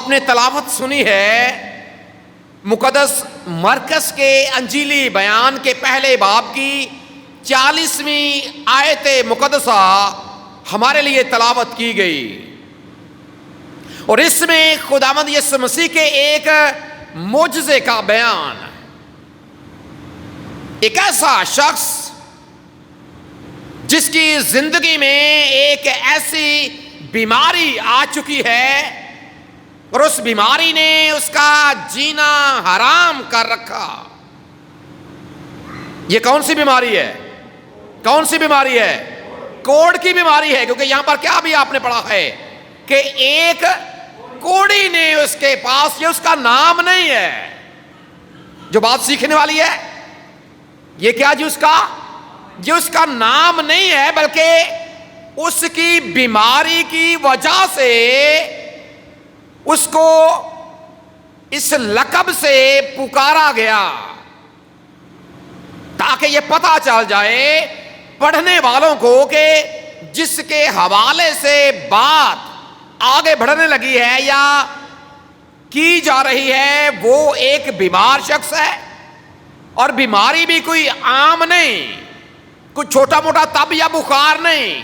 آپ نے تلاوت سنی ہے مقدس مرکز کے انجیلی بیان کے پہلے باب کی 40ویں آیت مقدسہ ہمارے لیے تلاوت کی گئی، اور اس میں خداوند یسوع مسیح کے ایک معجزے کا بیان، ایک ایسا شخص جس کی زندگی میں ایک ایسی بیماری آ چکی ہے اور اس بیماری نے اس کا جینا حرام کر رکھا۔ یہ کون سی بیماری ہے؟ کون سی بیماری ہے؟ کوڑ کی بیماری ہے، کیونکہ یہاں پر کیا بھی آپ نے پڑھا ہے کہ ایک کوڑی نے اس کے پاس، یہ اس کا نام نہیں ہے جو بات سیکھنے والی ہے، یہ کیا جی یہ اس کا نام نہیں ہے، بلکہ اس کی بیماری کی وجہ سے اس کو اس لقب سے پکارا گیا، تاکہ یہ پتہ چل جائے پڑھنے والوں کو کہ جس کے حوالے سے بات آگے بڑھنے لگی ہے یا کی جا رہی ہے وہ ایک بیمار شخص ہے، اور بیماری بھی کوئی عام نہیں، کوئی چھوٹا موٹا تب یا بخار نہیں،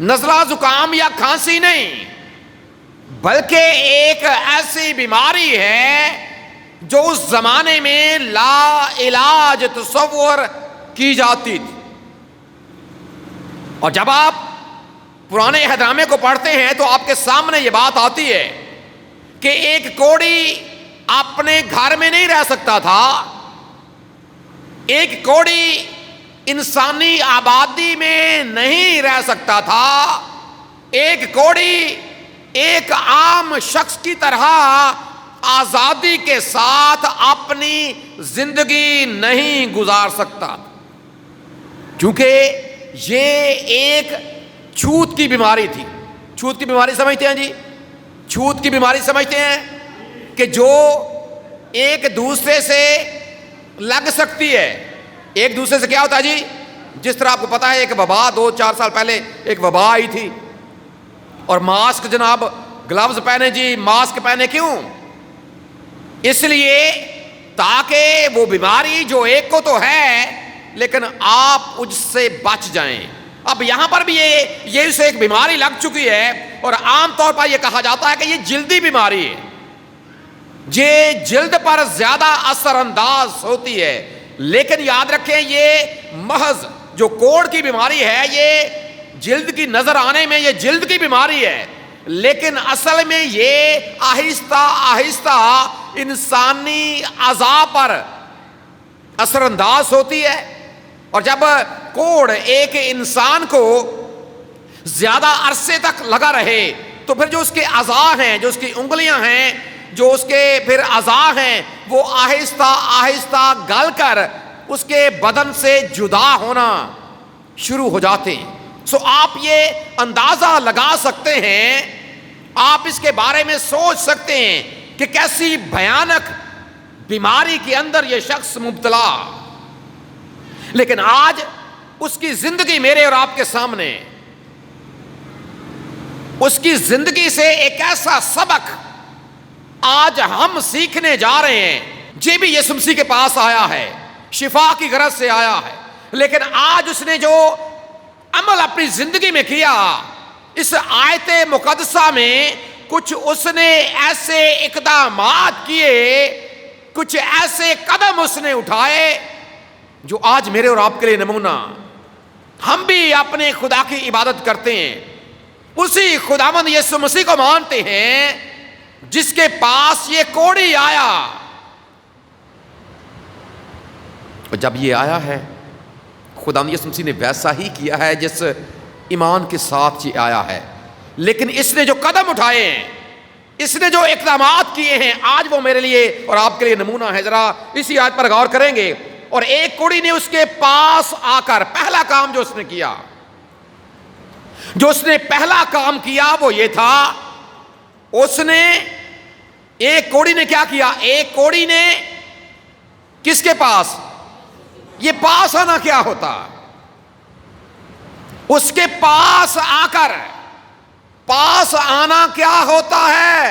نزلہ زکام یا کھانسی نہیں، بلکہ ایک ایسی بیماری ہے جو اس زمانے میں لا علاج تصور کی جاتی تھی۔ اور جب آپ پرانے عہد نامے کو پڑھتے ہیں تو آپ کے سامنے یہ بات آتی ہے کہ ایک کوڑی اپنے گھر میں نہیں رہ سکتا تھا، ایک کوڑی انسانی آبادی میں نہیں رہ سکتا تھا، ایک کوڑی ایک عام شخص کی طرح آزادی کے ساتھ اپنی زندگی نہیں گزار سکتا، کیونکہ یہ ایک چھوت کی بیماری تھی۔ چھوت کی بیماری سمجھتے ہیں جی؟ چھوت کی بیماری سمجھتے ہیں کہ جو ایک دوسرے سے لگ سکتی ہے۔ ایک دوسرے سے کیا ہوتا ہے جی؟ جس طرح آپ کو پتا ہے ایک وبا 2-4 سال پہلے ایک وبا آئی تھی، اور ماسک جناب، گلوز پہنے جی، ماسک پہنے، کیوں؟ اس لیے تاکہ وہ بیماری جو ایک کو تو ہے لیکن آپ اس سے بچ جائیں۔ اب یہاں پر بھی یہ اسے ایک بیماری لگ چکی ہے، اور عام طور پر یہ کہا جاتا ہے کہ یہ جلدی بیماری ہے، یہ جلد پر زیادہ اثر انداز ہوتی ہے، لیکن یاد رکھیں یہ محض جو کوڑ کی بیماری ہے یہ جلد کی نظر آنے میں یہ جلد کی بیماری ہے، لیکن اصل میں یہ آہستہ آہستہ انسانی اعضاء پر اثر انداز ہوتی ہے، اور جب کوڑ ایک انسان کو زیادہ عرصے تک لگا رہے تو پھر جو اس کے اعضاء ہیں، جو اس کی انگلیاں ہیں، جو اس کے پھر اعضاء ہیں، وہ آہستہ آہستہ گل کر اس کے بدن سے جدا ہونا شروع ہو جاتے ہیں۔ سو آپ یہ اندازہ لگا سکتے ہیں، آپ اس کے بارے میں سوچ سکتے ہیں کہ کیسی بھیانک بیماری کے اندر یہ شخص مبتلا، لیکن آج اس کی زندگی میرے اور آپ کے سامنے، اس کی زندگی سے ایک ایسا سبق آج ہم سیکھنے جا رہے ہیں۔ یہ بھی یسوع مسیح کے پاس آیا ہے، شفا کی غرض سے آیا ہے، لیکن آج اس نے جو عمل اپنی زندگی میں کیا، اس آیت مقدسہ میں کچھ اس نے ایسے اقدامات کیے، کچھ ایسے قدم اس نے اٹھائے جو آج میرے اور آپ کے لیے نمونہ۔ ہم بھی اپنے خدا کی عبادت کرتے ہیں، اسی خداوند یسوع مسیح کو مانتے ہیں جس کے پاس یہ کوڑی آیا، اور جب یہ آیا ہے خداوند یسوع مسیح نے ویسا ہی کیا ہے جس ایمان کے ساتھ یہ آیا ہے، لیکن اس نے جو قدم اٹھائے ہیں، اس نے جو اقدامات کیے ہیں، آج وہ میرے لیے اور آپ کے لیے نمونہ ہے۔ ذرا اسی آیت پر غور کریں گے۔ اور ایک کوڑی نے اس کے پاس آ کر پہلا کام جو اس نے کیا، پہلا کام کیا وہ یہ تھا، اس نے ایک کوڑی نے کیا کیا؟ ایک کوڑی نے کس کے پاس؟ یہ پاس آنا کیا ہوتا؟ اس کے پاس آ کر، پاس آنا کیا ہوتا ہے؟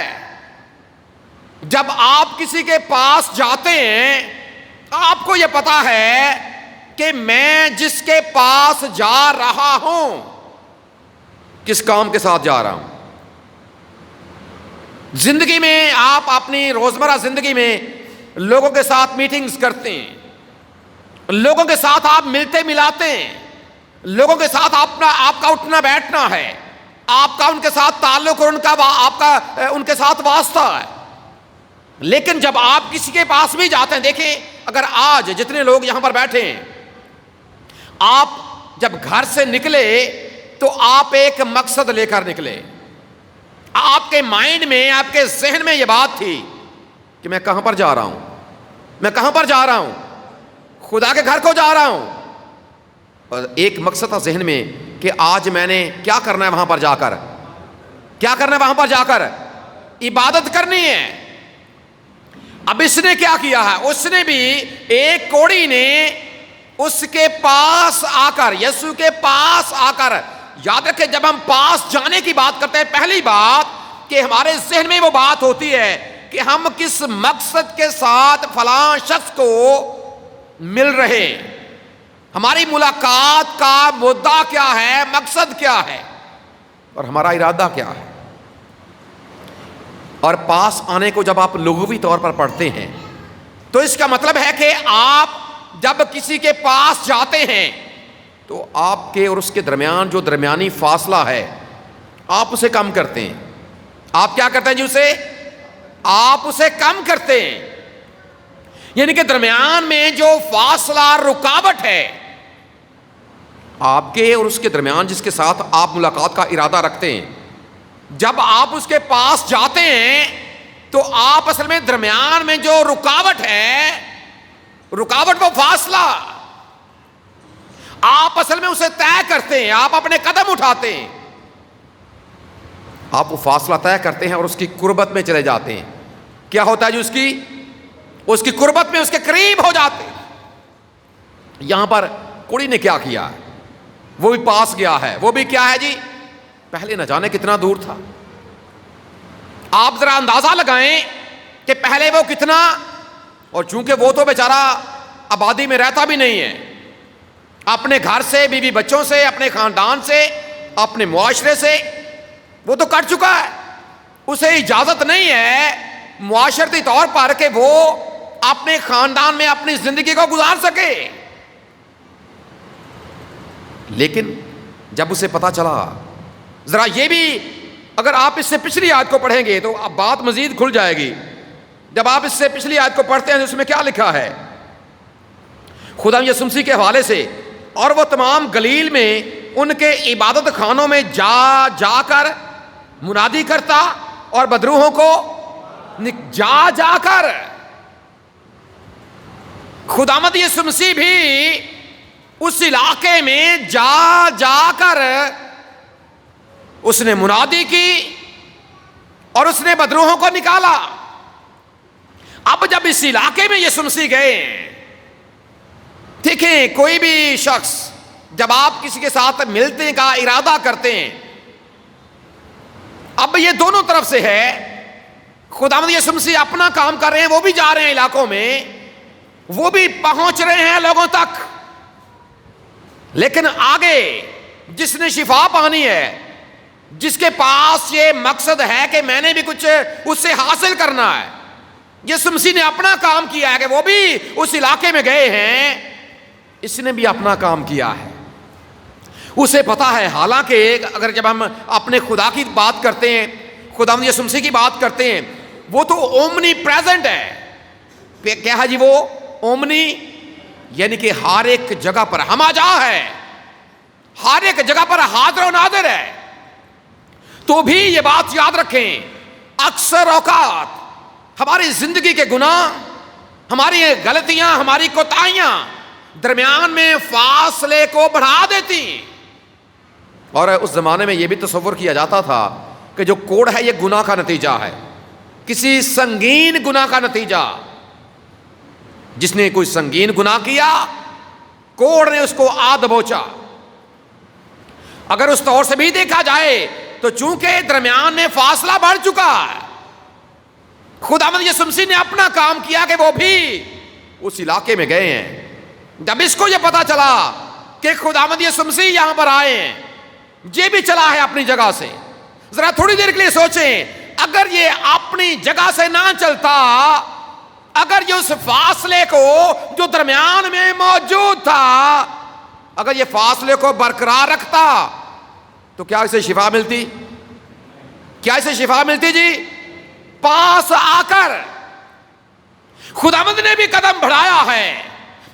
جب آپ کسی کے پاس جاتے ہیں آپ کو یہ پتا ہے کہ میں جس کے پاس جا رہا ہوں کس کام کے ساتھ جا رہا ہوں. زندگی میں آپ اپنی روزمرہ زندگی میں لوگوں کے ساتھ میٹنگز کرتے ہیں, لوگوں کے ساتھ آپ ملتے ملاتے ہیں, لوگوں کے ساتھ آپ کا اٹھنا بیٹھنا ہے, آپ کا ان کے ساتھ تعلق اور آپ کا ان کے ساتھ واسطہ ہے. لیکن جب آپ کسی کے پاس بھی جاتے ہیں, دیکھیں اگر آج جتنے لوگ یہاں پر بیٹھے ہیں, آپ جب گھر سے نکلے تو آپ ایک مقصد لے کر نکلے. آپ کے مائنڈ میں, آپ کے ذہن میں یہ بات تھی کہ میں کہاں پر جا رہا ہوں, میں کہاں پر جا رہا ہوں, خدا کے گھر کو جا رہا ہوں. اور ایک مقصد تھا ذہن میں کہ آج میں نے کیا کرنا ہے وہاں پر جا کر, کیا کرنا ہے وہاں پر جا کر, عبادت کرنی ہے. اب اس نے کیا کیا ہے, اس نے بھی, ایک کوڑی نے اس کے پاس آ کر, یسوع کے پاس آ کر, یاد رکھیں جب ہم پاس جانے کی بات کرتے ہیں پہلی بات کہ ہمارے ذہن میں وہ بات ہوتی ہے کہ ہم کس مقصد کے ساتھ فلاں شخص کو مل رہے ہیں, ہماری ملاقات کا مدعا کیا ہے, مقصد کیا ہے اور ہمارا ارادہ کیا ہے. اور پاس آنے کو جب آپ لغوی طور پر پڑھتے ہیں تو اس کا مطلب ہے کہ آپ جب کسی کے پاس جاتے ہیں تو آپ کے اور اس کے درمیان جو درمیانی فاصلہ ہے آپ اسے کم کرتے ہیں. آپ کیا کرتے ہیں جی, اسے آپ اسے کم کرتے ہیں. یعنی کہ درمیان میں جو فاصلہ, رکاوٹ ہے آپ کے اور اس کے درمیان جس کے ساتھ آپ ملاقات کا ارادہ رکھتے ہیں, جب آپ اس کے پاس جاتے ہیں تو آپ اصل میں درمیان میں جو رکاوٹ ہے, رکاوٹ وہ فاصلہ, آپ اصل میں اسے طے کرتے ہیں, آپ اپنے قدم اٹھاتے ہیں, آپ وہ فاصلہ طے کرتے ہیں اور اس کی قربت میں چلے جاتے ہیں. کیا ہوتا ہے جو اس کی قربت میں, اس کے قریب ہو جاتے ہیں. یہاں پر کڑی نے کیا کیا ہے, وہ بھی پاس گیا ہے, وہ بھی کیا ہے جی, پہلے نہ جانے کتنا دور تھا. آپ ذرا اندازہ لگائیں کہ پہلے وہ کتنا, اور چونکہ وہ تو بیچارہ آبادی میں رہتا بھی نہیں ہے, اپنے گھر سے, بیوی بچوں سے, اپنے خاندان سے, اپنے معاشرے سے وہ تو کٹ چکا ہے. اسے اجازت نہیں ہے معاشرتی طور پر کہ وہ اپنے خاندان میں اپنی زندگی کو گزار سکے. لیکن جب اسے پتا چلا, ذرا یہ بھی اگر آپ اس سے پچھلی آیت کو پڑھیں گے تو اب بات مزید کھل جائے گی. جب آپ اس سے پچھلی آیت کو پڑھتے ہیں تو اس میں کیا لکھا ہے, خدا یسوع مسیح کے حوالے سے, اور وہ تمام گلیل میں ان کے عبادت خانوں میں جا جا کر منادی کرتا اور بدروحوں کو جا جا کر. خداوند یسوع مسیح بھی اس علاقے میں جا جا کر اس نے منادی کی اور اس نے بدروحوں کو نکالا. اب جب اس علاقے میں یسوع مسیح گئے, دیکھیں کوئی بھی شخص جب آپ کسی کے ساتھ ملنے کا ارادہ کرتے ہیں, اب یہ دونوں طرف سے ہے. خداوند یسوع مسیح اپنا کام کر رہے ہیں, وہ بھی جا رہے ہیں علاقوں میں, وہ بھی پہنچ رہے ہیں لوگوں تک. لیکن آگے جس نے شفا پانی ہے, جس کے پاس یہ مقصد ہے کہ میں نے بھی کچھ اس سے حاصل کرنا ہے, یسوع مسیح نے اپنا کام کیا ہے کہ وہ بھی اس علاقے میں گئے ہیں, اس نے بھی اپنا کام کیا ہے. اسے پتا ہے, حالانکہ اگر جب ہم اپنے خدا کی بات کرتے ہیں, خداوند یسوع مسیح کی بات کرتے ہیں, وہ تو اومنی پریزنٹ ہے. کیا ہے جی وہ اومنی, یعنی کہ ہر ایک جگہ پر ہما جا ہے, ہر ایک جگہ پر حاضر و ناظر ہے. تو بھی یہ بات یاد رکھیں, اکثر اوقات ہماری زندگی کے گناہ, ہماری غلطیاں, ہماری کوتاہیاں درمیان میں فاصلے کو بڑھا دیتی. اور اس زمانے میں یہ بھی تصور کیا جاتا تھا کہ جو کوڑ ہے یہ گناہ کا نتیجہ ہے, کسی سنگین گناہ کا نتیجہ. جس نے کوئی سنگین گناہ کیا, کوڑ نے اس کو آ دبوچا. اگر اس طور سے بھی دیکھا جائے تو چونکہ درمیان میں فاصلہ بڑھ چکا ہے, خداوند یسوع مسیح نے اپنا کام کیا کہ وہ بھی اس علاقے میں گئے ہیں۔ جب اس کو یہ پتا چلا کہ خداوند یسوع مسیح یہاں پر آئے ہیں، یہ بھی چلا ہے اپنی جگہ سے۔ ذرا تھوڑی دیر کے لیے سوچیں، اگر یہ اپنی جگہ سے نہ چلتا، اگر یہ اس فاصلے کو جو درمیان میں موجود تھا، اگر یہ فاصلے کو برقرار رکھتا تو کیا اسے شفا ملتی؟ کیا اسے شفا ملتی؟ جی، پاس آ کر خداوند نے بھی قدم بڑھایا ہے،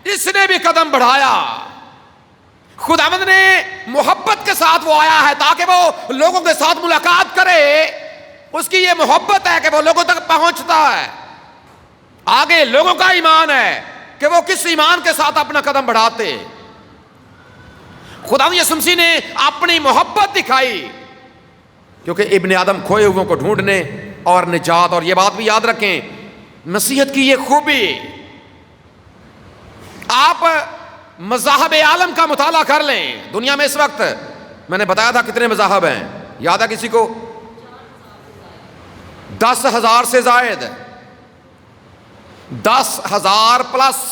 اس نے بھی قدم بڑھایا۔ خداوند نے محبت کے ساتھ وہ آیا ہے تاکہ وہ لوگوں کے ساتھ ملاقات کرے۔ اس کی یہ محبت ہے کہ وہ لوگوں تک پہنچتا ہے۔ آگے لوگوں کا ایمان ہے کہ وہ کس ایمان کے ساتھ اپنا قدم بڑھاتے۔ خداوند یسوع مسیح نے اپنی محبت دکھائی، کیونکہ ابن آدم کھوئے ہوئوں کو ڈھونڈنے اور نجات، اور یہ بات بھی یاد رکھیں، مسیحیت کی یہ خوبی، آپ مذاہب عالم کا مطالعہ کر لیں۔ دنیا میں اس وقت میں نے بتایا تھا کتنے مذاہب ہیں، یاد ہے کسی کو؟ 10,000 سے زائد، 10,000 پلس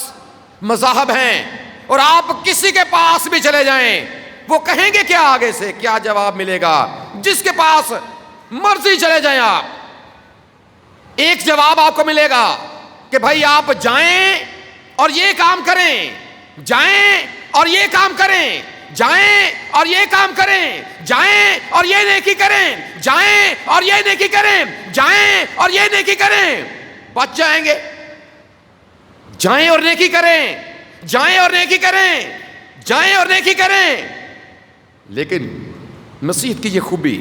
مذاہب ہیں، اور آپ کسی کے پاس بھی چلے جائیں، وہ کہیں گے کیا؟ آگے سے کیا جواب ملے گا؟ جس کے پاس مرضی چلے جائیں آپ، ایک جواب آپ کو ملے گا کہ بھائی آپ جائیں اور یہ کام کریں، جائیں اور یہ کام کریں، جائیں اور یہ کام کریں، جائیں اور یہ نیکی کریں، جائیں اور یہ نیکی کریں، جائیں اور یہ نیکی کریں، بچ جائیں گے۔ جائیں اور نیکی کریں، جائیں اور نیکی کریں، جائیں اور نیکی کریں۔ لیکن مسیحیت کی یہ خوبی،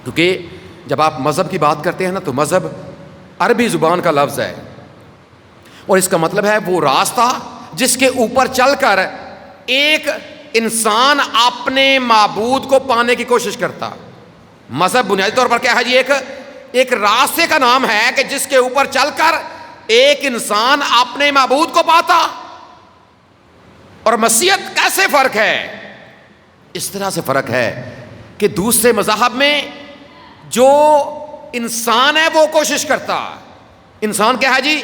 کیونکہ جب آپ مذہب کی بات کرتے ہیں نا، تو مذہب عربی زبان کا لفظ ہے، اور اس کا مطلب ہے وہ راستہ جس کے اوپر چل کر ایک انسان اپنے معبود کو پانے کی کوشش کرتا۔ مذہب بنیادی طور پر کیا ہے جی؟ ایک راستے کا نام ہے کہ جس کے اوپر چل کر ایک انسان اپنے معبود کو پاتا۔ اور مسیحیت کیسے فرق ہے؟ اس طرح سے فرق ہے کہ دوسرے مذاہب میں جو انسان ہے وہ کوشش کرتا ہے۔ انسان کیا ہے جی؟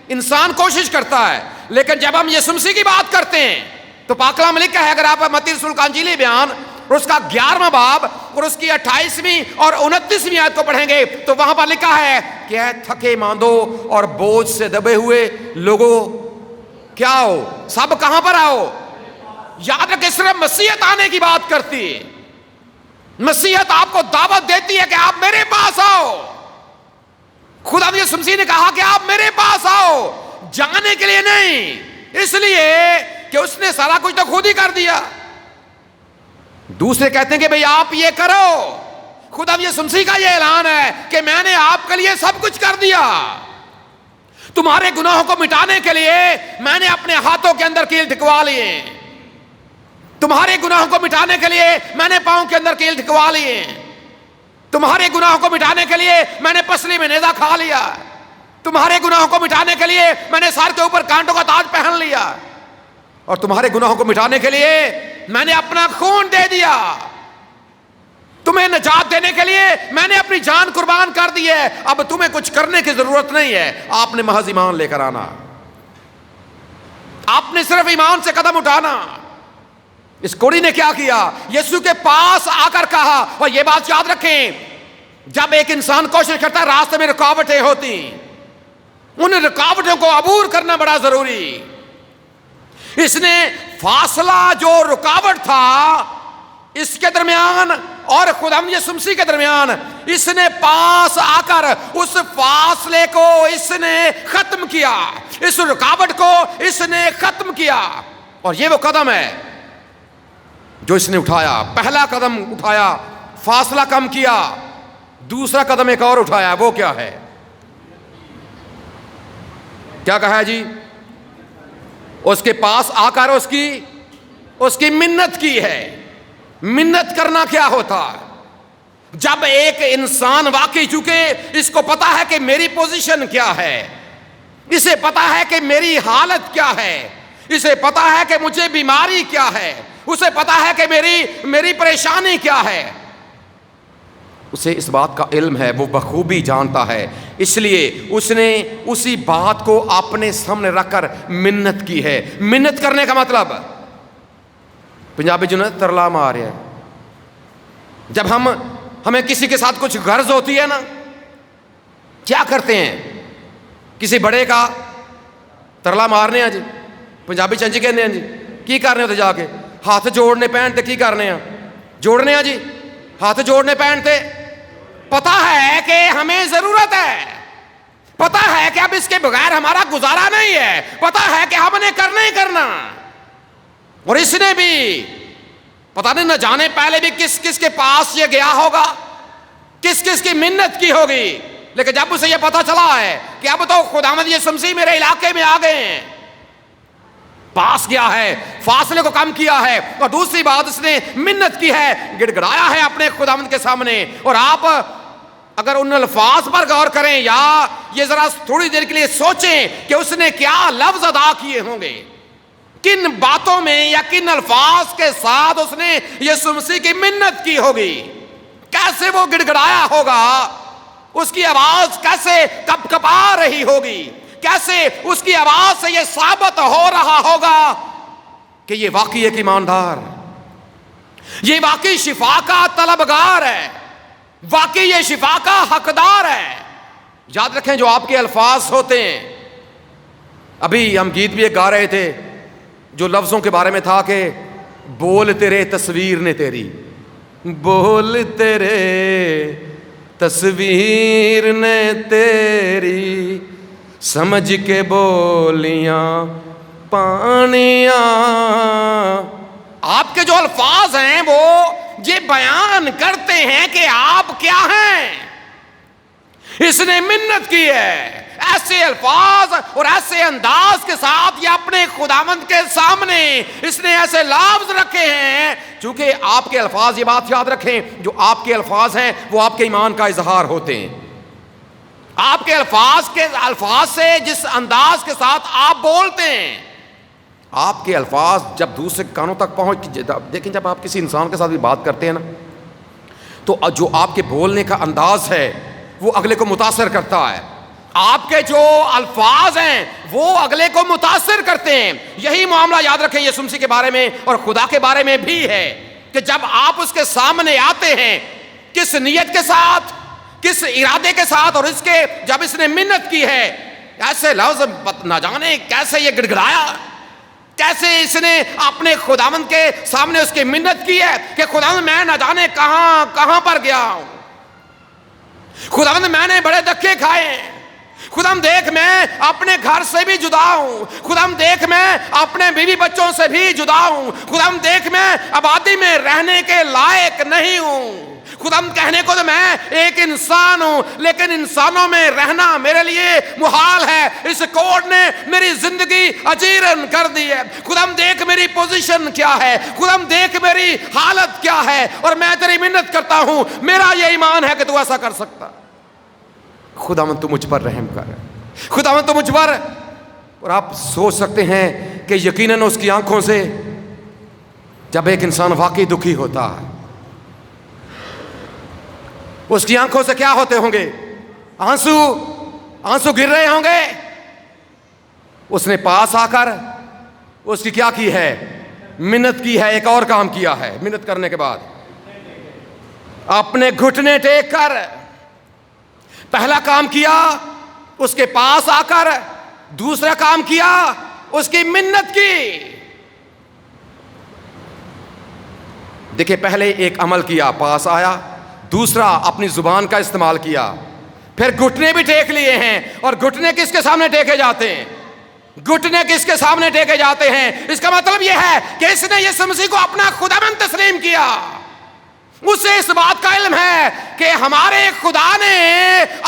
انسان کوشش کرتا ہے، لیکن جب ہم یسوع مسیح کی بات کرتے ہیں تو پاک کلام میں لکھا ہے، اگر آپ متی رسول کا انجیلی بیان اور اس کا 11واں باب اور اس کی 28ویں اور 29ویں آیت کو پڑھیں گے تو وہاں پر لکھا ہے کہ اے تھکے ماندو اور بوجھ سے دبے ہوئے لوگوں، کیا ہو؟ سب کہاں پر آؤ؟ یاد رکھیں، صرف مسیحیت آنے کی بات کرتی ہے۔ مسیحیت آپ کو دعوت دیتی ہے کہ آپ میرے پاس آؤ۔ خدا یسوع مسیح نے کہا کہ آپ میرے پاس آؤ، جانے کے لیے نہیں، اس لیے کہ اس نے سارا کچھ تو خود ہی کر دیا۔ دوسرے کہتے ہیں کہ بھئی آپ یہ کرو، خدا یسوع مسیح کا یہ اعلان ہے کہ میں نے آپ کے لیے سب کچھ کر دیا۔ تمہارے گناہوں کو مٹانے کے لیے میں نے اپنے ہاتھوں کے اندر کیل ٹھکوا لیے، تمہارے گناہوں کو مٹانے کے لیے میں نے پاؤں کے اندر کیل ٹھکوا لیے، تمہارے گناہوں کو مٹانے کے لیے میں نے پسلی میں نیزہ کھا لیا، تمہارے گناہوں کو مٹانے کے لیے میں نے سر کے اوپر کانٹوں کا تاج پہن لیا، اور تمہارے گناہوں کو مٹانے کے لیے میں نے اپنا خون دے دیا، تمہیں نجات دینے کے لیے میں نے اپنی جان قربان کر دی ہے۔ اب تمہیں کچھ کرنے کی ضرورت نہیں ہے، آپ نے محض ایمان لے کر آنا، آپ نے صرف ایمان سے قدم اٹھانا۔ اس کوڑی نے کیا کیا؟ یسوع کے پاس آ کر کہا، اور یہ بات یاد رکھیں، جب ایک انسان کوشش کرتا ہے، راستے میں رکاوٹیں ہوتی، ان رکاوٹوں کو عبور کرنا بڑا ضروری۔ اس نے فاصلہ جو رکاوٹ تھا اس کے درمیان اور خداوند یسوع مسیح کے درمیان، اس نے پاس آ کر اس فاصلے کو اس نے ختم کیا، اس رکاوٹ کو اس نے ختم کیا۔ اور یہ وہ قدم ہے جو اس نے اٹھایا۔ پہلا قدم اٹھایا، فاصلہ کم کیا، دوسرا قدم ایک اور اٹھایا، وہ کیا ہے؟ کیا کہا ہے جی؟ اس کے پاس آ کر اس کی منت کی ہے۔ منت کرنا کیا ہوتا ہے؟ جب ایک انسان واقعی، چونکہ اس کو پتا ہے کہ میری پوزیشن کیا ہے، اسے پتا ہے کہ میری حالت کیا ہے، اسے پتا ہے کہ مجھے بیماری کیا ہے، اسے پتا ہے کہ میری پریشانی کیا ہے، اسے اس بات کا علم ہے، وہ بخوبی جانتا ہے، اس لیے اس نے اسی بات کو اپنے سامنے رکھ کر منت کی ہے۔ منت کرنے کا مطلب پنجابی جو نا ترلا مار ہے، جب ہمیں کسی کے ساتھ کچھ غرض ہوتی ہے نا، کیا کرتے ہیں؟ کسی بڑے کا ترلا مارنے ہیں جی، پنجابی چنجی کہنے ہیں جی، کی کرنے ہوتے جا کے ہاتھ جوڑنے پہنتے، کی کرنے ہیں؟ جوڑنے ہیں جی، ہاتھ جوڑنے پہنتے۔ پتا ہے کہ ہمیں ضرورت ہے، پتا ہے کہ اب اس کے بغیر ہمارا گزارا نہیں ہے، پتا ہے کہ ہم نے کرنا ہی کرنا۔ اور اس نے بھی پتا نہیں نہ جانے پہلے بھی کس کس کے پاس یہ گیا ہوگا، کس کس کی منت کی ہوگی، لیکن جب اسے یہ پتا چلا ہے کہ اب تو خداوند یسوع مسیح میرے علاقے میں آ گئے ہیں، پاس گیا ہے، فاصلے کو کم کیا ہے، اور دوسری بات اس نے منت کی ہے، گڑ گڑایا ہے اپنے خداوند کے سامنے۔ اور آپ اگر ان الفاظ پر غور کریں یا یہ ذرا تھوڑی دیر کے لیے سوچیں کہ اس نے کیا لفظ ادا کیے ہوں گے، کن باتوں میں یا کن الفاظ کے ساتھ اس نے یسوع مسیح کی منت کی ہوگی، کیسے وہ گڑ گڑایا ہوگا، اس کی آواز کیسے کپ کپا رہی ہوگی، کیسے اس کی آواز سے یہ ثابت ہو رہا ہوگا کہ یہ واقعی ایک ایماندار، یہ واقعی شفا کا طلبگار ہے، واقعی یہ شفا کا حقدار ہے۔ یاد رکھیں جو آپ کے الفاظ ہوتے ہیں، ابھی ہم گیت بھی ایک گا رہے تھے جو لفظوں کے بارے میں تھا کہ بول تیرے تصویر نے تیری، بول تیرے تصویر نے تیری، سمجھ کے بولیاں پانیاں۔ آپ کے جو الفاظ ہیں وہ یہ بیان کرتے ہیں کہ آپ کیا ہیں۔ اس نے منت کی ہے، ایسے الفاظ اور ایسے انداز کے ساتھ یہ اپنے خداوند کے سامنے اس نے ایسے لفظ رکھے ہیں، چونکہ آپ کے الفاظ، یہ بات یاد رکھیں، جو آپ کے الفاظ ہیں وہ آپ کے ایمان کا اظہار ہوتے ہیں۔ آپ کے الفاظ سے جس انداز کے ساتھ آپ بولتے ہیں، آپ کے الفاظ جب دوسرے کانوں تک پہنچ، دیکھیں جب آپ کسی انسان کے ساتھ بھی بات کرتے ہیں نا، تو جو آپ کے بولنے کا انداز ہے وہ اگلے کو متاثر کرتا ہے، آپ کے جو الفاظ ہیں وہ اگلے کو متاثر کرتے ہیں۔ یہی معاملہ یاد رکھیں یسوع مسیح کے بارے میں اور خدا کے بارے میں بھی ہے کہ جب آپ اس کے سامنے آتے ہیں، کس نیت کے ساتھ، کس ارادے کے ساتھ، اور اس کے جب اس نے منت کی ہے، ایسے لفظ نہ جانے کیسے یہ گڑ گڑایا، کیسے اس نے اپنے خداوند کے سامنے اس کی منت کی ہے کہ خداوند میں نہ جانے کہاں پر گیا ہوں، خداوند میں نے بڑے دھکے کھائے ہیں، خداوند دیکھ میں اپنے گھر سے بھی جدا ہوں، خداوند دیکھ میں اپنے بیوی بچوں سے بھی جدا ہوں، خداوند دیکھ میں آبادی میں رہنے کے لائق نہیں ہوں، خداوند کہنے کو تو میں ایک انسان ہوں، لیکن انسانوں میں رہنا میرے لیے محال ہے، اس کوڑ نے میری زندگی اجیرن کر دی ہے، خداوند دیکھ میری پوزیشن کیا ہے، خداوند دیکھ میری حالت کیا ہے، اور میں تیری منت کرتا ہوں، میرا یہ ایمان ہے کہ تو ایسا کر سکتا، خداوند تو مجھ پر رحم کر، خداوند تو مجھ پر۔ اور آپ سوچ سکتے ہیں کہ یقیناً اس کی آنکھوں سے جب ایک انسان واقعی دکھی ہوتا ہے، اس کی آنکھوں سے کیا ہوتے ہوں گے؟ آنسو گر رہے ہوں گے۔ اس نے پاس آ کر اس کی کیا کی ہے؟ منت کی ہے، ایک اور کام کیا ہے۔ منت کرنے کے بعد اپنے گھٹنے ٹیک کر پہلا کام کیا، اس کے پاس آ کر دوسرا کام کیا، اس کی منت کی۔ دیکھیں پہلے ایک عمل کیا، پاس آیا، دوسرا اپنی زبان کا استعمال کیا، پھر گھٹنے بھی ٹیک لیے ہیں۔ اور گھٹنے کس کے سامنے ٹیکے جاتے ہیں؟ گھٹنے کس کے سامنے ٹیکے جاتے ہیں؟ اس کا مطلب یہ ہے کہ اس نے یسوع مسیح کو اپنا خداوند تسلیم کیا۔ اسے اس بات کا علم ہے کہ ہمارے خدا نے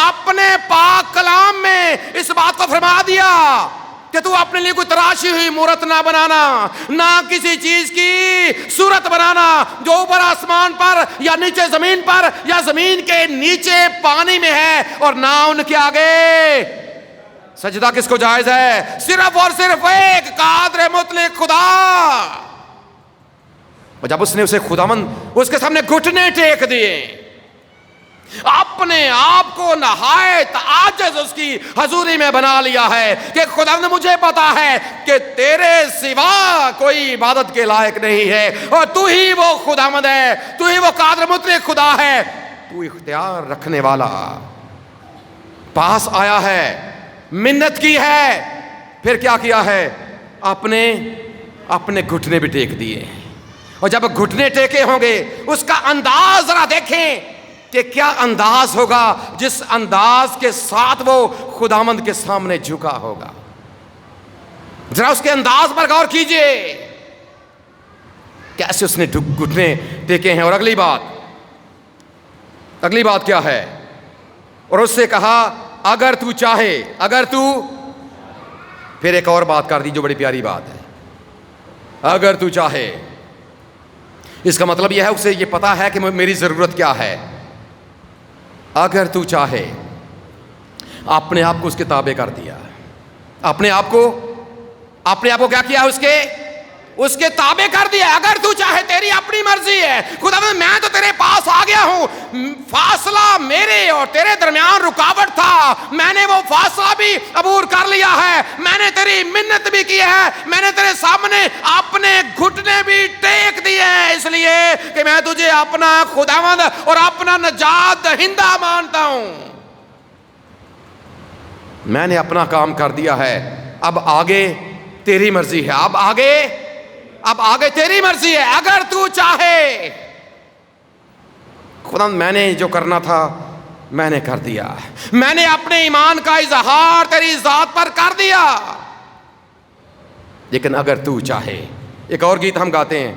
اپنے پاک کلام میں اس بات کو فرما دیا کہ تو اپنے لیے کوئی تراشی ہوئی مورت نہ بنانا، نہ کسی چیز کی صورت بنانا جو اوپر آسمان پر یا نیچے زمین پر یا زمین کے نیچے پانی میں ہے، اور نہ ان کے آگے سجدہ کس کو جائز ہے؟ صرف اور صرف ایک قادر مطلق خدا۔ اور جب اس نے اسے خداوند اس کے سامنے گھٹنے ٹیک دیے، اپنے آپ کو نہایت عاجز اس کی حضوری میں بنا لیا ہے کہ خداوند مجھے پتا ہے کہ تیرے سوا کوئی عبادت کے لائق نہیں ہے، اور تو ہی وہ خداوند ہے، تو ہی وہ قادر مطلق خدا ہے، تو اختیار رکھنے والا۔ پاس آیا ہے، منت کی ہے، پھر کیا کیا ہے؟ اپنے گھٹنے بھی ٹیک دیے، اور جب گھٹنے ٹیکے ہوں گے اس کا انداز ذرا دیکھیں کہ کیا انداز ہوگا جس انداز کے ساتھ وہ خداوند کے سامنے جھکا ہوگا۔ ذرا اس کے انداز پر غور کیجئے، کیسے اس نے گھٹنے ٹیکے ہیں۔ اور اگلی بات کیا ہے؟ اور اس سے کہا اگر تو چاہے، پھر ایک اور بات کر دی جو بڑی پیاری بات ہے، اگر تو چاہے۔ اس کا مطلب یہ ہے اسے یہ پتا ہے کہ میری ضرورت کیا ہے۔ اگر تو چاہے، اپنے آپ کو اس کے تابع کر دیا، اپنے آپ کو کیا کیا؟ اس کے تابع کر دیا۔ اگر تو چاہے، تیری اپنی مرضی ہے خداوند، میں تو تیرے پاس آ گیا ہوں، فاصلہ میرے اور تیرے درمیان رکاوٹ تھا، میں نے وہ فاصلہ بھی عبور کر لیا ہے، میں نے تیری منت بھی کی ہے، میں نے تیرے سامنے اپنے گھٹنے بھی ٹیک دیے ہیں، اس لیے کہ میں تجھے اپنا خداوند اور اپنا نجات دہندہ مانتا ہوں۔ میں نے اپنا کام کر دیا ہے، اب آگے تیری مرضی ہے، اب آگے تیری مرضی ہے۔ اگر تو چاہے، خدا میں نے جو کرنا تھا میں نے کر دیا، میں نے اپنے ایمان کا اظہار تیری ذات پر کر دیا، لیکن اگر تو چاہے۔ ایک اور گیت ہم گاتے ہیں،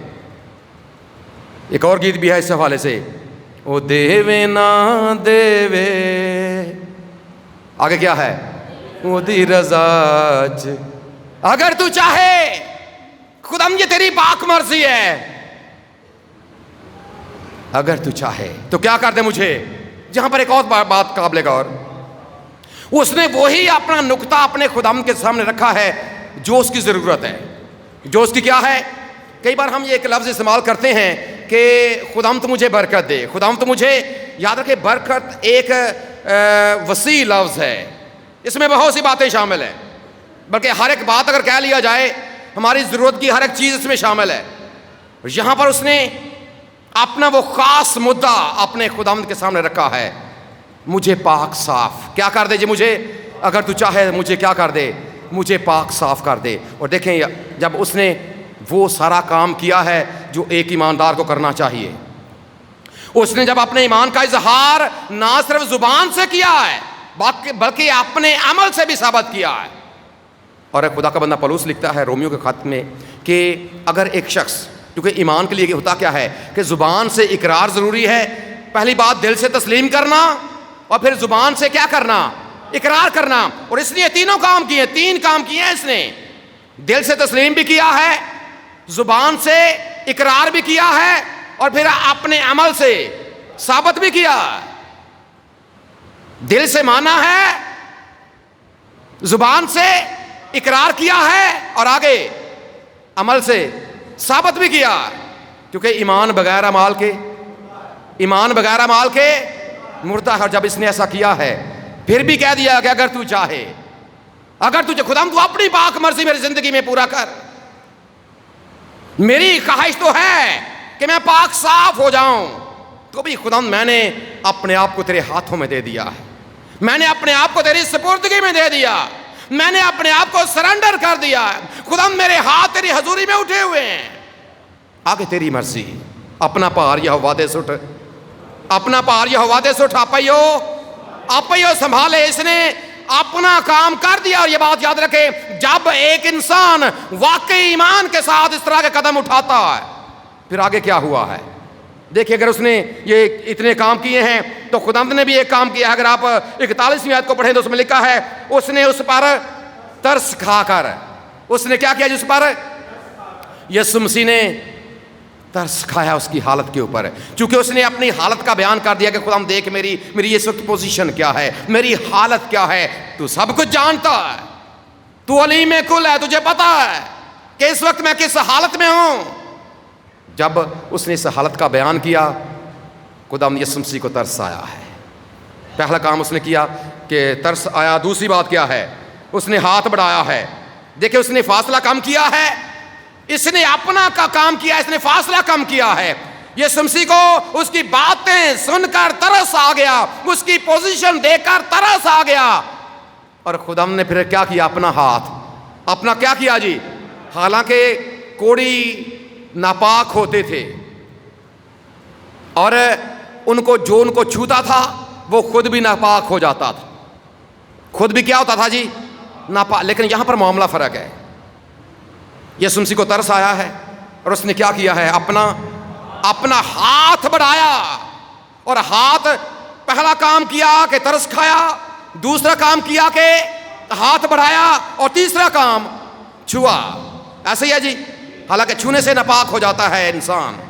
ایک اور گیت بھی ہے اس حوالے سے، او دیوے نہ دیوے، آگے کیا ہے؟ او دی رضا چ، اگر تو چاہے خدام یہ تیری پاک مرضی ہے، اگر تو چاہے تو کیا کر دے مجھے۔ جہاں پر ایک اور بات قابل غور، اس نے وہی اپنا نقطہ اپنے خدام کے سامنے رکھا ہے جو اس کی ضرورت ہے، جو اس کی کیا ہے۔ کئی بار ہم یہ ایک لفظ استعمال کرتے ہیں کہ خدام تو مجھے برکت دے، خدام تو مجھے، یاد رکھے برکت ایک وسیع لفظ ہے، اس میں بہت سی باتیں شامل ہیں، بلکہ ہر ایک بات اگر کہہ لیا جائے ہماری ضرورت کی ہر ایک چیز اس میں شامل ہے۔ یہاں پر اس نے اپنا وہ خاص مدعا اپنے خداوند کے سامنے رکھا ہے، مجھے پاک صاف کیا کر دے جی، مجھے اگر تو چاہے مجھے کیا کر دے، مجھے پاک صاف کر دے۔ اور دیکھیں جب اس نے وہ سارا کام کیا ہے جو ایک ایماندار کو کرنا چاہیے، اس نے جب اپنے ایمان کا اظہار نہ صرف زبان سے کیا ہے بلکہ اپنے عمل سے بھی ثابت کیا ہے۔ اور خدا کا بندہ پولس لکھتا ہے رومیو کے خط میں کہ اگر ایک شخص، کیونکہ ایمان کے لیے ہوتا کیا ہے کہ زبان سے اقرار ضروری ہے، پہلی بات دل سے تسلیم کرنا، اور پھر زبان سے کیا کرنا؟ اقرار کرنا۔ اور اس نے تین کام کیے ہیں، اس نے دل سے تسلیم بھی کیا ہے، زبان سے اقرار بھی کیا ہے، اور پھر اپنے عمل سے ثابت بھی کیا۔ دل سے مانا ہے، زبان سے اقرار کیا ہے، اور آگے عمل سے ثابت بھی کیا، کیونکہ ایمان بغیر اعمال کے مردہ ہے۔ اور جب اس نے ایسا کیا ہے پھر بھی کہہ دیا کہ اگر تو چاہے، خداوند تو اپنی پاک مرضی میری زندگی میں پورا کر، میری خواہش تو ہے کہ میں پاک صاف ہو جاؤں، تو بھی خداوند میں نے اپنے آپ کو تیرے ہاتھوں میں دے دیا ہے، میں نے اپنے آپ کو تیری سپردگی میں دے دیا، میں نے اپنے آپ کو سرنڈر کر دیا ہے، خداوند میرے ہاتھ تیری حضوری میں اٹھے ہوئے ہیں، آگے تیری مرضی۔ اپنا پار یہوہ دے سٹ، اپنا پار یہوہ دے سٹ، آپیو سنبھالے۔ اس نے اپنا کام کر دیا۔ اور یہ بات یاد رکھے، جب ایک انسان واقعی ایمان کے ساتھ اس طرح کے قدم اٹھاتا ہے پھر آگے کیا ہوا ہے دیکھیں۔ اگر اس نے یہ اتنے کام کیے ہیں تو خداوند نے بھی ایک کام کیا ہے۔ اگر آپ 41ویں آیت کو پڑھیں تو اس میں لکھا ہے اس نے اس پر ترس کھا کر، اس نے کیا کیا جس پر؟ یسوع مسیح نے ترس کھایا اس کی حالت کے اوپر، چونکہ اس نے اپنی حالت کا بیان کر دیا کہ خداوند دیکھ میری اس وقت پوزیشن کیا ہے، میری حالت کیا ہے، تو سب کچھ جانتا ہے، تو علیم کل ہے، تجھے پتا ہے کہ اس وقت میں کس حالت میں ہوں۔ جب اس نے اس حالت کا بیان کیا خداوند یسوع مسیح کو ترس آیا ہے، پہلا کام اس نے کیا کہ ترس آیا. دوسری بات کیا ہے؟ اس نے ہاتھ بڑھایا ہے. دیکھیں اس نے فاصلہ کم کیا ہے, اس نے اپنا کا کام کیا, اس نے فاصلہ کم کیا ہے. یسوع مسیح کو اس کی باتیں سن کر ترس آ گیا, اس کی پوزیشن دیکھ کر ترس آ گیا. اور خدا نے پھر کیا کیا؟ اپنا ہاتھ, اپنا کیا کیا جی؟ حالانکہ کوڑی ناپاک ہوتے تھے اور ان کو چھوتا تھا وہ خود بھی ناپاک ہو جاتا تھا, خود بھی کیا ہوتا تھا جی؟ ناپاک. لیکن یہاں پر معاملہ فرق ہے. یسوع مسیح کو ترس آیا ہے اور اس نے کیا کیا ہے؟ اپنا ہاتھ بڑھایا. اور ہاتھ, پہلا کام کیا کہ ترس کھایا, دوسرا کام کیا کہ ہاتھ بڑھایا, اور تیسرا کام چھوا. ایسے ہی ہے جی. حالانکہ چھونے سے ناپاک ہو جاتا ہے انسان,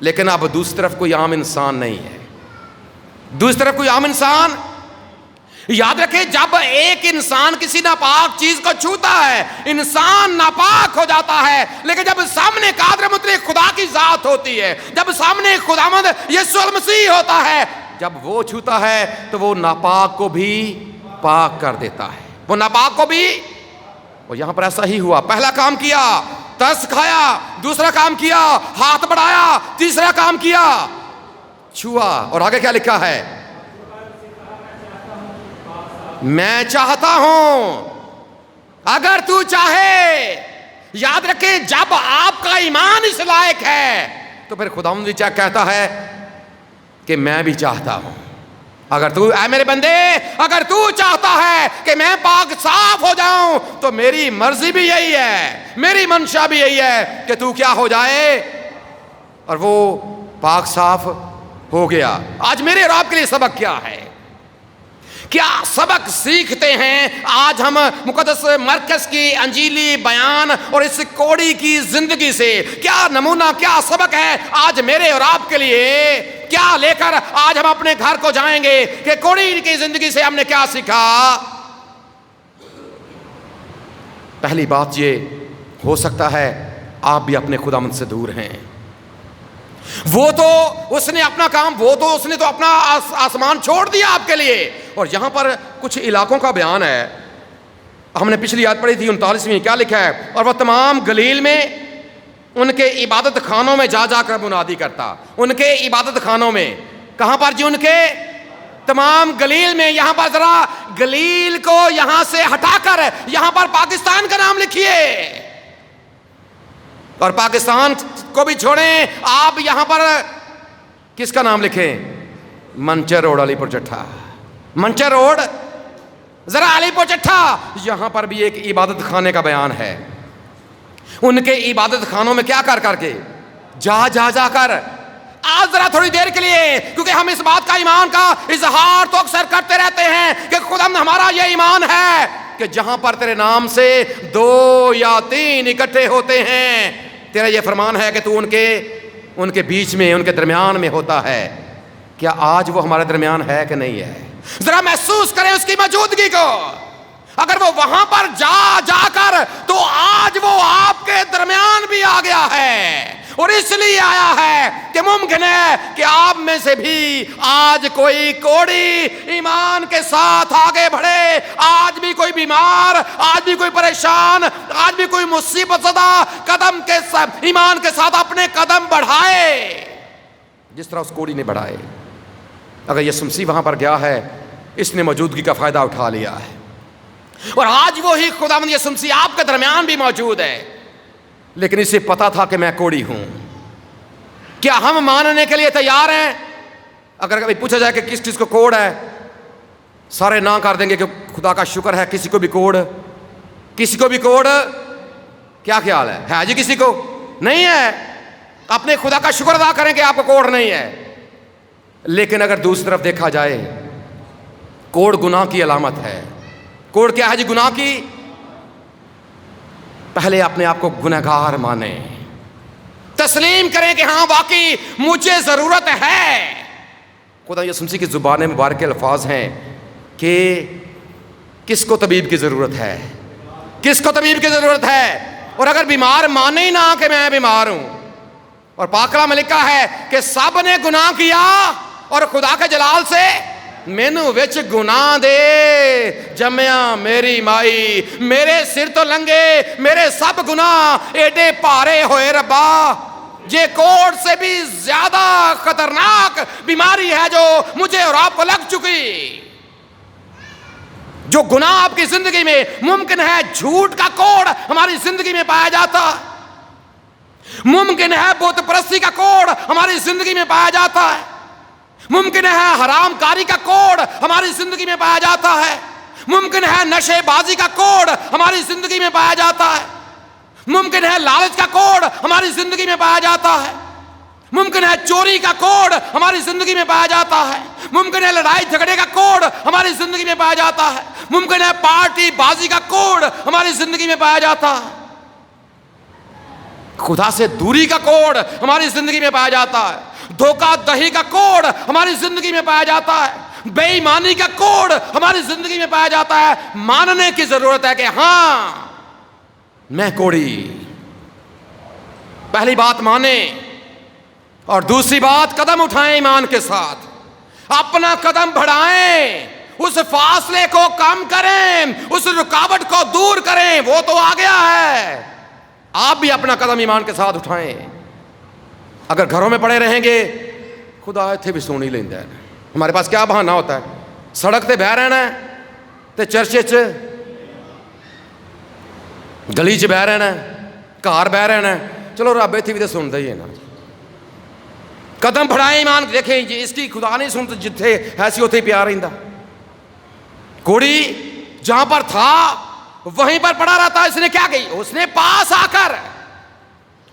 لیکن اب دوسری طرف کوئی عام انسان نہیں ہے. دوسری طرف کوئی عام انسان, یاد رکھیں جب ایک انسان کسی ناپاک چیز کو چھوتا ہے انسان ناپاک ہو جاتا ہے. لیکن جب سامنے قادر مطلق خدا کی ذات ہوتی ہے, جب سامنے خداوند یسوع المسیح ہوتا ہے, جب وہ چھوتا ہے تو وہ ناپاک کو بھی پاک کر دیتا ہے. وہ ناپاک کو بھی. اور یہاں پر ایسا ہی ہوا. پہلا کام کیا ترس کھایا, دوسرا کام کیا ہاتھ بڑھایا, تیسرا کام کیا چھوا. اور آگے کیا لکھا ہے؟ میں چاہتا ہوں اگر تو چاہے. یاد رکھیں جب آپ کا ایمان اس لائق ہے تو پھر خداوند بھی کہتا ہے کہ میں بھی چاہتا ہوں. اگر تو, اے میرے بندے, اگر تو چاہتا ہے کہ میں پاک صاف ہو جاؤں تو میری مرضی بھی یہی ہے, میری منشا بھی یہی ہے کہ تو کیا ہو جائے. اور وہ پاک صاف ہو گیا. آج میرے اور آپ کے لیے سبق کیا ہے؟ کیا سبق سیکھتے ہیں آج ہم مقدس مرکز کی انجیلی بیان اور اس کوڑی کی زندگی سے؟ کیا نمونہ, کیا سبق ہے آج میرے اور آپ کے لیے؟ کیا لے کر آج ہم اپنے گھر کو جائیں گے کہ کوڑی کی زندگی سے ہم نے کیا سیکھا؟ پہلی بات یہ ہو سکتا ہے آپ بھی اپنے خداوند سے دور ہیں. وہ تو اس نے اپنا کام, وہ تو اس نے تو اپنا آسمان چھوڑ دیا آپ کے لیے. اور یہاں پر کچھ علاقوں کا بیان ہے, ہم نے پچھلی آیت پڑھی تھی 39ویں. کیا لکھا ہے؟ اور وہ تمام گلیل میں ان کے عبادت خانوں میں جا جا کر منادی کرتا. ان کے عبادت خانوں میں, کہاں پر جی؟ ان کے تمام گلیل میں. یہاں پر ذرا گلیل کو یہاں سے ہٹا کر یہاں پر پاکستان کا نام لکھیے, اور پاکستان کو بھی چھوڑیں, آپ یہاں پر کس کا نام لکھیں؟ منچر روڈ, علی پور چٹھا, منچر روڈ, ذرا علی پور چٹھا. یہاں پر بھی ایک عبادت خانے کا بیان ہے. ان کے عبادت خانوں میں کیا کر کے جا کر آج ذرا تھوڑی دیر کے لیے, کیونکہ ہم اس بات کا ایمان کا اظہار تو اکثر کرتے رہتے ہیں کہ خدا ہمارا یہ ایمان ہے کہ جہاں پر تیرے نام سے 2 یا 3 اکٹھے ہوتے ہیں, تیرا یہ فرمان ہے کہ تو ان کے بیچ میں, ان کے درمیان میں ہوتا ہے. کیا آج وہ ہمارے درمیان ہے کہ نہیں ہے؟ ذرا محسوس کریں اس کی موجودگی کو. اگر وہ وہاں پر جا کر تو آج وہ آپ کے درمیان بھی آ گیا ہے, اور اس لیے آیا ہے کہ ممکن ہے کہ آپ میں سے بھی آج کوئی کوڑی ایمان کے ساتھ آگے بڑھے, آج بھی کوئی بیمار, آج بھی کوئی پریشان, آج بھی کوئی مصیبت زدہ قدم کے ساتھ, ایمان کے ساتھ اپنے قدم بڑھائے جس طرح اس کوڑی نے بڑھائے. اگر یسوع مسیح وہاں پر گیا ہے, اس نے موجودگی کا فائدہ اٹھا لیا ہے, اور آج وہی خداوند یسوع مسیح آپ کے درمیان بھی موجود ہے. لیکن اسے پتا تھا کہ میں کوڑی ہوں. کیا ہم ماننے کے لیے تیار ہیں؟ اگر کبھی پوچھا جائے کہ کس چیز کو کوڑ ہے, سارے نہ کر دیں گے کہ خدا کا شکر ہے کسی کو بھی کوڑ, کسی کو بھی کوڑ. کیا خیال ہے جی؟ کسی کو نہیں ہے. اپنے خدا کا شکر ادا کریں کہ آپ کو کوڑ نہیں ہے. لیکن اگر دوسری طرف دیکھا جائے, کوڑ گناہ کی علامت ہے. کوڑ کیا ہے جی؟ گناہ کی. پہلے اپنے آپ کو گنہگار مانیں, تسلیم کریں کہ ہاں واقعی مجھے ضرورت ہے. خدا یسوع مسیح کی زبان مبارک کے الفاظ ہیں کہ کس کو طبیب کی ضرورت ہے, کس کو طبیب کی ضرورت ہے. اور اگر بیمار مانے ہی نہ کہ میں بیمار ہوں, اور پاک کلام میں لکھا ہے کہ سب نے گناہ کیا اور خدا کے جلال سے مینو وچ گناہ دے جمیا میری مائی، میرے سر تو لنگے میرے سب گناہ ایڈے پارے ہوئے ربا، یہ کوڑ سے بھی زیادہ خطرناک بیماری ہے جو مجھے اور آپ کو لگ چکی۔ جو گناہ آپ کی زندگی میں ممکن ہے جھوٹ کا کوڑ ہماری زندگی میں پایا جاتا، ممکن ہے بت پرستی کا کوڑ ہماری زندگی میں پایا جاتا ہے، ممکن ہے حرام کاری کا کوڑ ہماری زندگی میں پایا جاتا ہے، ممکن ہے نشے بازی کا کوڑ ہماری زندگی میں پایا جاتا ہے، ممکن ہے لالچ کا کوڑ ہماری زندگی میں پایا جاتا ہے، ممکن ہے چوری کا کوڑ ہماری زندگی میں پایا جاتا ہے، ممکن ہے لڑائی جھگڑے کا کوڑ ہماری زندگی میں پایا جاتا ہے، ممکن ہے پارٹی بازی کا کوڑ ہماری زندگی میں پایا جاتا ہے، خدا سے دوری کا کوڑ ہماری زندگی میں پایا جاتا ہے، دھوکہ دہی کا کوڑ ہماری زندگی میں پایا جاتا ہے، بے ایمانی کا کوڑ ہماری زندگی میں پایا جاتا ہے۔ ماننے کی ضرورت ہے کہ ہاں میں کوڑی، پہلی بات مانیں اور دوسری بات قدم اٹھائیں ایمان کے ساتھ، اپنا قدم بڑھائیں، اس فاصلے کو کم کریں، اس رکاوٹ کو دور کریں، وہ تو آ گیا ہے، آپ بھی اپنا قدم ایمان کے ساتھ اٹھائیں۔ اگر گھروں میں پڑے رہیں گے خدا اتنے بھی سونی لینا ہے، ہمارے پاس کیا بہانہ ہوتا ہے، سڑک تے بہ رہنا ہے تے چرچے چ گلی چ بہ رہنا ہے، گھر بہ رہنا ہے، چلو رب اتنے بھی تو سنتا ہی ہے نا۔ قدم بڑھائیں ایمان، دیکھیں جی اس کی خدا نہیں سنتا، جتھے ایسی ہوتے ہی پیار رہتا، کوڑی جہاں پر تھا وہیں پر پڑا رہتا، اس نے کیا کہی، اس نے پاس آ کر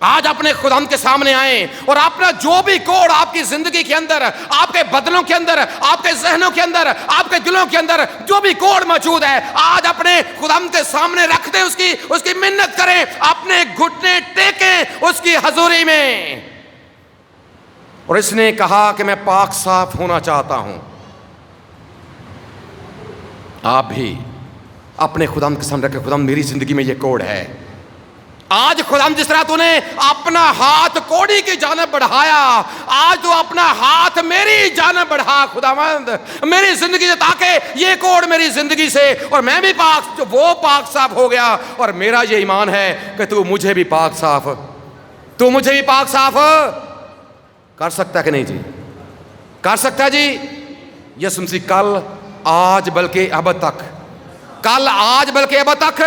آج اپنے خداوند کے سامنے آئیں اور اپنا جو بھی کوڑ آپ کی زندگی کے اندر، آپ کے بدنوں کے اندر، آپ کے ذہنوں کے اندر، آپ کے دلوں کے اندر جو بھی کوڑ موجود ہے آج اپنے خداوند کے سامنے رکھ دیں، اس کی منت کریں، اپنے گھٹنے ٹیکیں اس کی حضوری میں۔ اور اس نے کہا کہ میں پاک صاف ہونا چاہتا ہوں، آپ بھی اپنے خداوند کے سامنے رکھیں، خداوند میری زندگی میں یہ کوڑ ہے۔ آج خداوند جس طرح تو نے اپنا ہاتھ کوڑی کی جانب بڑھایا، آج تو اپنا ہاتھ میری جانب بڑھا خداوند میری زندگی سے، تاکہ یہ کوڑ میری زندگی سے اور میں بھی پاک، وہ پاک صاف ہو گیا، اور میرا یہ ایمان ہے کہ تو مجھے بھی پاک صاف کر سکتا ہے کہ نہیں جی؟ کر سکتا ہے جی؟ یسوع مسیح کل آج بلکہ ابد تک، کل آج بلکہ ابد تک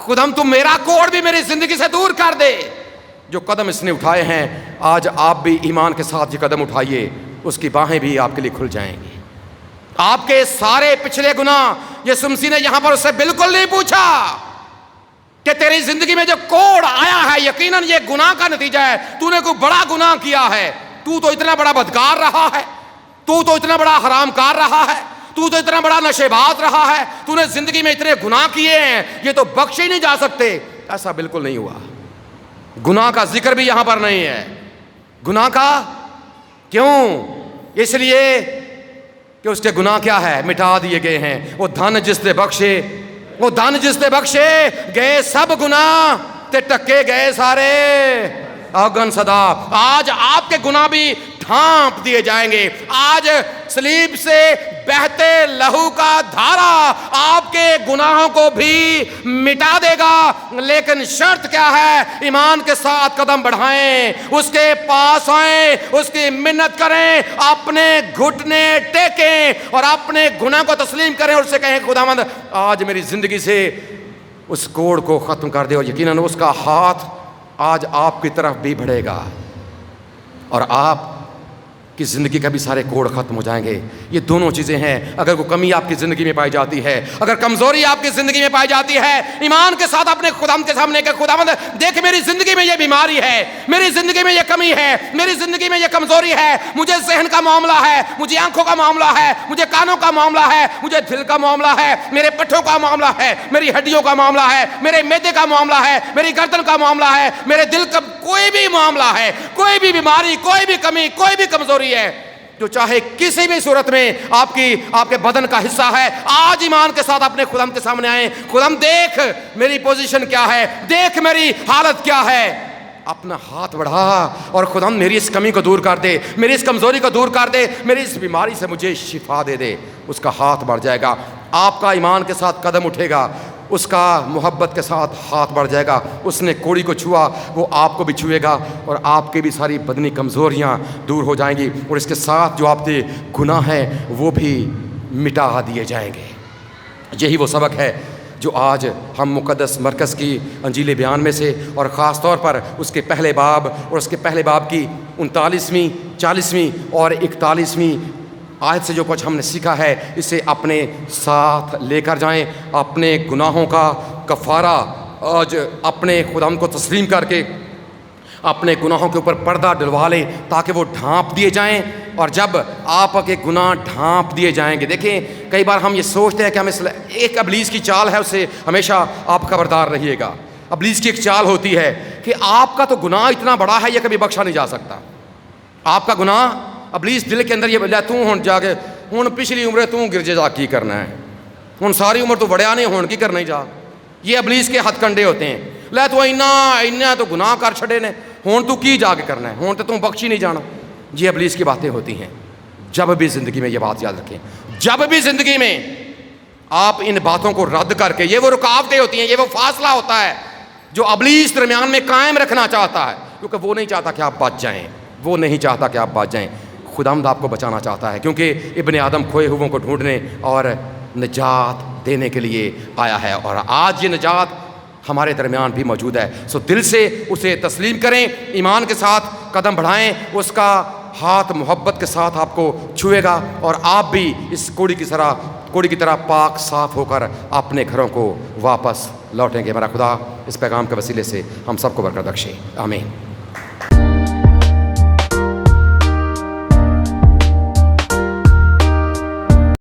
خداوند تو میرا کوڑ بھی میری زندگی سے دور کر دے۔ جو قدم اس نے اٹھائے ہیں آج آپ بھی ایمان کے ساتھ یہ قدم اٹھائیے، اس کی باہیں بھی آپ کے لیے کھل جائیں گی۔ آپ کے سارے پچھلے گناہ یسوع مسیح نے یہاں پر اس سے بالکل نہیں پوچھا کہ تیری زندگی میں جو کوڑ آیا ہے یقیناً یہ گناہ کا نتیجہ ہے، تو نے کوئی بڑا گناہ کیا ہے، تو اتنا بڑا بدکار رہا ہے، تو اتنا بڑا حرام کار رہا ہے، تو اتنا بڑا نشے باز رہا ہے، تو نے زندگی میں اتنے گناہ کیے ہیں، یہ تو بخشے ہی نہیں جا سکتے۔ ایسا بالکل نہیں ہوا، گناہ کا ذکر بھی یہاں پر نہیں ہے۔ گناہ کا کیوں؟ اس لیے کہ اس کے گناہ کیا ہے، مٹا دیے گئے ہیں۔ وہ دھن جس نے بخشے گئے سب گناہ تے ٹکے گئے سارے اوگن صدا۔ آج آپ کے گناہ بھی ڈھانپ دیے جائیں گے، آج صلیب سے بہتے لہو کا دھارا آپ کے گناہوں کو بھی مٹا دے گا۔ لیکن شرط کیا ہے؟ ایمان کے ساتھ قدم بڑھائیں، اس کے پاس آئیں، اس کی منت کریں، اپنے گھٹنے ٹیکیں اور اپنے گناہ کو تسلیم کریں اور اسے کہیں خداوند آج میری زندگی سے اس کوڑ کو ختم کر دے، اور یقیناً اس کا ہاتھ آج آپ کی طرف بھی بڑھے گا اور آپ کی زندگی کا بھی سارے کوڑ ختم ہو جائیں گے۔ یہ دونوں چیزیں ہیں۔ اگر کوئی کمی آپ کی زندگی میں پائی جاتی ہے، اگر کمزوری آپ کی زندگی میں پائی جاتی ہے، ایمان کے ساتھ اپنے خداوند کے سامنے کہ خداوند دیکھ میری زندگی میں یہ بیماری ہے، میری زندگی میں یہ کمی ہے، میری زندگی میں یہ کمزوری ہے، مجھے ذہن کا معاملہ ہے، مجھے آنکھوں کا معاملہ ہے، مجھے کانوں کا معاملہ ہے، مجھے دل کا معاملہ ہے، میرے پٹھوں کا معاملہ ہے، میری ہڈیوں کا معاملہ ہے، میرے معدے کا معاملہ ہے، میری گردن کا معاملہ ہے، میرے دل کا کوئی بھی معاملہ ہے، کوئی بھی بیماری، کوئی بھی کمی، کوئی بھی کمزوری ہے جو چاہے کسی بھی صورت میں آپ کے بدن کا حصہ ہے، آج ایمان کے ساتھ اپنے خداوند کے سامنے آئیں۔ خداوند دیکھ میری پوزیشن کیا ہے، دیکھ میری حالت کیا ہے، اپنا ہاتھ بڑھا اور خدا میری اس کمی کو دور کر دے، میری اس کمزوری کو دور کر دے، میری اس بیماری سے مجھے شفا دے دے، اس کا ہاتھ بڑھ جائے گا، آپ کا ایمان کے ساتھ قدم اٹھے گا، اس کا محبت کے ساتھ ہاتھ بڑھ جائے گا، اس نے کوڑی کو چھوا وہ آپ کو بھی چھوئے گا، اور آپ کی بھی ساری بدنی کمزوریاں دور ہو جائیں گی، اور اس کے ساتھ جو آپ کے گناہ ہیں وہ بھی مٹا دیے جائیں گے۔ یہی وہ سبق ہے جو آج ہم مقدس مرکز کی انجیل بیان میں سے، اور خاص طور پر اس کے پہلے باب اور اس کے پہلے باب کی 39ویں 40ویں اور 41ویں آیت سے جو کچھ ہم نے سیکھا ہے، اسے اپنے ساتھ لے کر جائیں، اپنے گناہوں کا کفارہ آج اپنے خدا کو تسلیم کر کے اپنے گناہوں کے اوپر پردہ ڈلوا لیں تاکہ وہ ڈھانپ دیے جائیں، اور جب آپ کے گناہ ڈھانپ دیے جائیں گے، دیکھیں کئی بار ہم یہ سوچتے ہیں کہ ہم ایک ابلیس کی چال ہے، اس سے ہمیشہ آپ خبردار رہیے گا۔ ابلیس کی ایک چال ہوتی ہے کہ آپ کا تو گناہ اتنا بڑا ہے یہ کبھی بخشا نہیں جا سکتا، آپ کا گناہ ابلیس دل کے اندر یہ بولتا تو ہن جا کے ہن پچھلی عمرے تو گرجے جا کی کرنا ہے، ہن ساری عمر تو بڑیا نہیں ہون کی کرنا ہی جا، یہ ابلیس کے ہتھ کنڈے ہوتے ہیں، لے تو اینا تو گناہ کر چھڑے نے ہون تو کی جا کے کرنا ہے، ہون تو تم بخشی نہیں جانا، یہ ابلیس کی باتیں ہوتی ہیں۔ جب بھی زندگی میں یہ بات یاد رکھیں، جب بھی زندگی میں آپ ان باتوں کو رد کر کے، یہ وہ رکاوٹیں ہوتی ہیں، یہ وہ فاصلہ ہوتا ہے جو ابلیس درمیان میں قائم رکھنا چاہتا ہے، کیونکہ وہ نہیں چاہتا کہ آپ بچ جائیں، وہ نہیں چاہتا کہ آپ بچ جائیں، خداوند آپ کو بچانا چاہتا ہے، کیونکہ ابن آدم کھوئے ہوئوں کو ڈھونڈنے اور نجات دینے کے لیے آیا ہے، اور آج یہ نجات ہمارے درمیان بھی موجود ہے۔ سو دل سے اسے تسلیم کریں، ایمان کے ساتھ قدم بڑھائیں، اس کا ہاتھ محبت کے ساتھ آپ کو چھوئے گا، اور آپ بھی اس کوڑی کی طرح پاک صاف ہو کر اپنے گھروں کو واپس لوٹیں گے۔ میرا خدا اس پیغام کے وسیلے سے ہم سب کو برکت بخشے، آمین۔